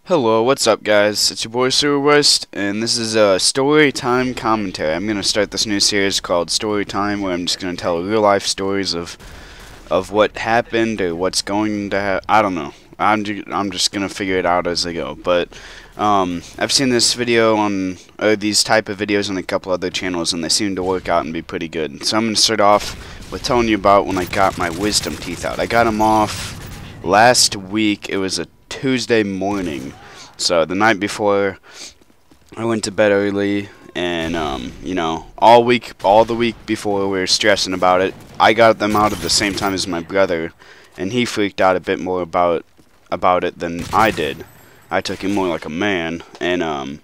Hello, what's up guys? It's your boy Sewer West, and this is a story time commentary. I'm gonna start this new series called Story Time, where I'm just gonna tell real life stories of what happened or what's going to I don't know. I'm just gonna figure it out as I go. But I've seen this video on these type of videos on a couple other channels, and they seem to work out and be pretty good. So I'm gonna start off with telling you about when I got my wisdom teeth out. I got them off last week. It was a Tuesday morning. So the night before, I went to bed early, and all the week before, we were stressing about it. I got them out at the same time as my brother, and he freaked out a bit more about it than I did. I took him more like a man, and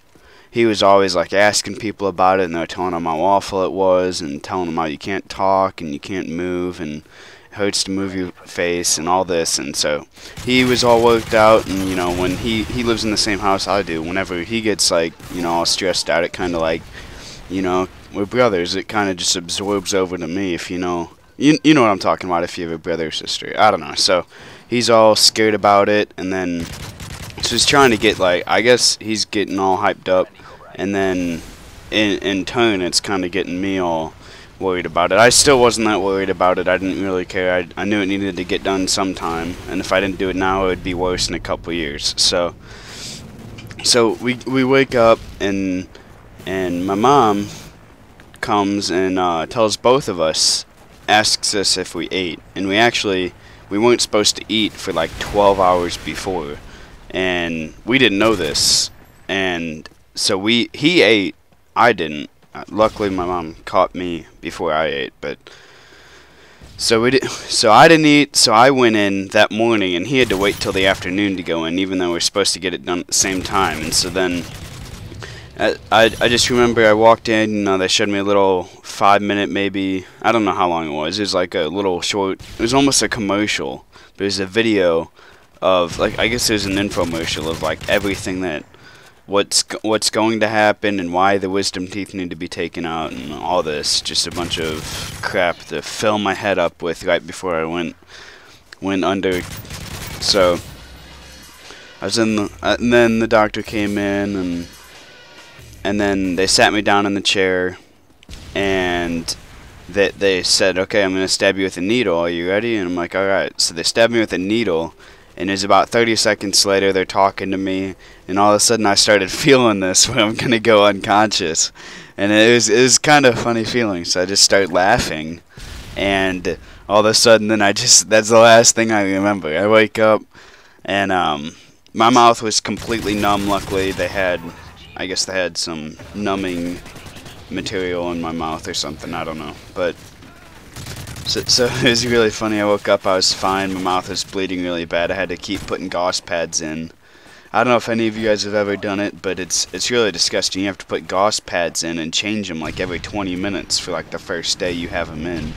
he was always like asking people about it, and they were telling him how awful it was, and telling him how you can't talk and you can't move, and it hurts to move your face and all this. And so he was all worked out, and when he lives in the same house I do, whenever he gets like all stressed out, it kind of like we're brothers, it kind of just absorbs over to me, if you know what I'm talking about, if you have a brother or sister. I don't know. So he's all scared about it, and then so he's trying to get, like, I guess he's getting all hyped up, and then in turn it's kind of getting me all worried about it. I still wasn't that worried about it. I didn't really care. I knew it needed to get done sometime, and if I didn't do it now, it would be worse in a couple years. So we wake up, and my mom comes and tells both of us, asks us if we ate, and we weren't supposed to eat for like 12 hours before, and we didn't know this, and so he ate, I didn't. Luckily, my mom caught me before I ate, but so I didn't eat. So I went in that morning, and he had to wait till the afternoon to go in, even though we were supposed to get it done at the same time. And so then I just remember I walked in. They showed me a little 5-minute, maybe, I don't know how long it was. It was like a little short. It was almost a commercial, but it was a video of, like, I guess it was an infomercial of like everything that. What's going to happen, and why the wisdom teeth need to be taken out, and all this, just a bunch of crap to fill my head up with right before I went under. So I was in and then the doctor came in, and then they sat me down in the chair, and they said, okay, I'm gonna stab you with a needle, are you ready? And I'm like, alright. So they stabbed me with a needle, and it was about 30 seconds later, they're talking to me, and all of a sudden I started feeling this, where I'm going to go unconscious. And it was kind of a funny feeling, so I just started laughing, and all of a sudden, then that's the last thing I remember. I wake up, and my mouth was completely numb. Luckily, I guess they had some numbing material in my mouth or something, I don't know, but So it was really funny. I woke up, I was fine, my mouth was bleeding really bad. I had to keep putting gauze pads in. I don't know if any of you guys have ever done it, but it's really disgusting. You have to put gauze pads in and change them like every 20 minutes for like the first day you have them in.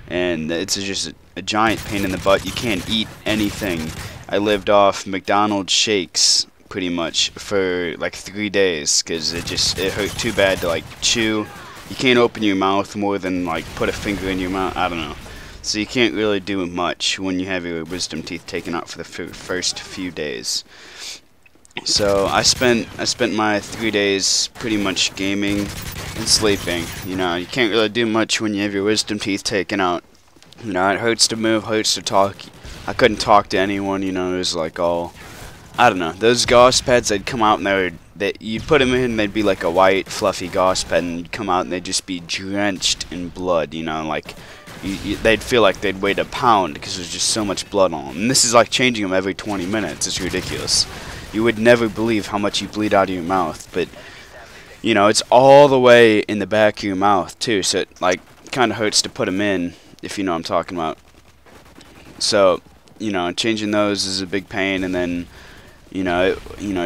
And it's just a giant pain in the butt. You can't eat anything. I lived off McDonald's shakes pretty much for like 3 days because it hurt too bad to like chew. You can't open your mouth more than like put a finger in your mouth. I don't know. So you can't really do much when you have your wisdom teeth taken out for the first few days. So I spent my 3 days pretty much gaming and sleeping. You can't really do much when you have your wisdom teeth taken out. It hurts to move, hurts to talk. I couldn't talk to anyone. It was like all, I don't know. Those gauze pads, they'd come out, and you'd put them in, they'd be like a white, fluffy gauze pad, and you'd come out, and they'd just be drenched in blood, like, they'd feel like they'd weigh a pound, because there's just so much blood on them. And this is like changing them every 20 minutes, it's ridiculous. You would never believe how much you bleed out of your mouth, but, it's all the way in the back of your mouth, too, so it, like, kind of hurts to put them in, if you know what I'm talking about. So, changing those is a big pain, and then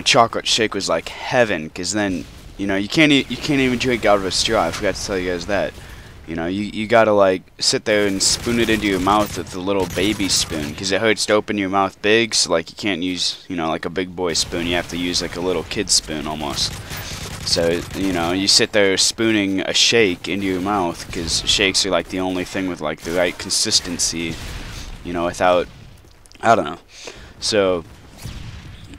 chocolate shake was like heaven, because then, you can't even drink out of a straw. I forgot to tell you guys that. You gotta like sit there and spoon it into your mouth with a little baby spoon, because it hurts to open your mouth big, so like you can't use, like a big boy spoon. You have to use like a little kid spoon almost. So, you sit there spooning a shake into your mouth, because shakes are like the only thing with like the right consistency, without, I don't know. So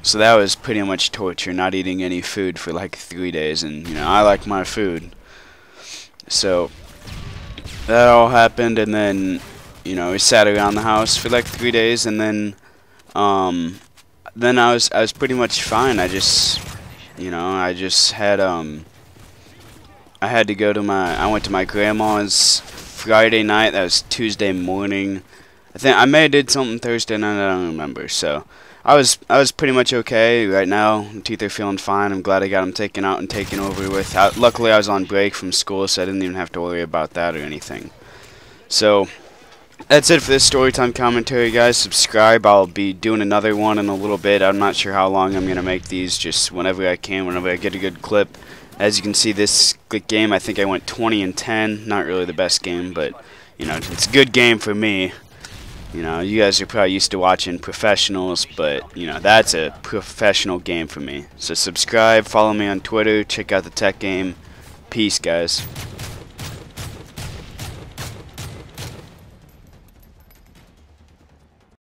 So that was pretty much torture, not eating any food for like 3 days, and I like my food. So that all happened, and then we sat around the house for like 3 days, and then I was pretty much fine. I just had I had to go to I went to my grandma's Friday night. That was Tuesday morning. I think I may have did something Thursday night. I don't remember. So I was pretty much okay right now. My teeth are feeling fine. I'm glad I got them taken out and taken over with. Luckily, I was on break from school, so I didn't even have to worry about that or anything. So that's it for this storytime commentary, guys. Subscribe. I'll be doing another one in a little bit. I'm not sure how long I'm going to make these, just whenever I can, whenever I get a good clip. As you can see, this game, I think I went 20-10. Not really the best game, but, it's a good game for me. You guys are probably used to watching professionals, but, that's a professional game for me. So subscribe, follow me on Twitter, check out the tech game. Peace, guys.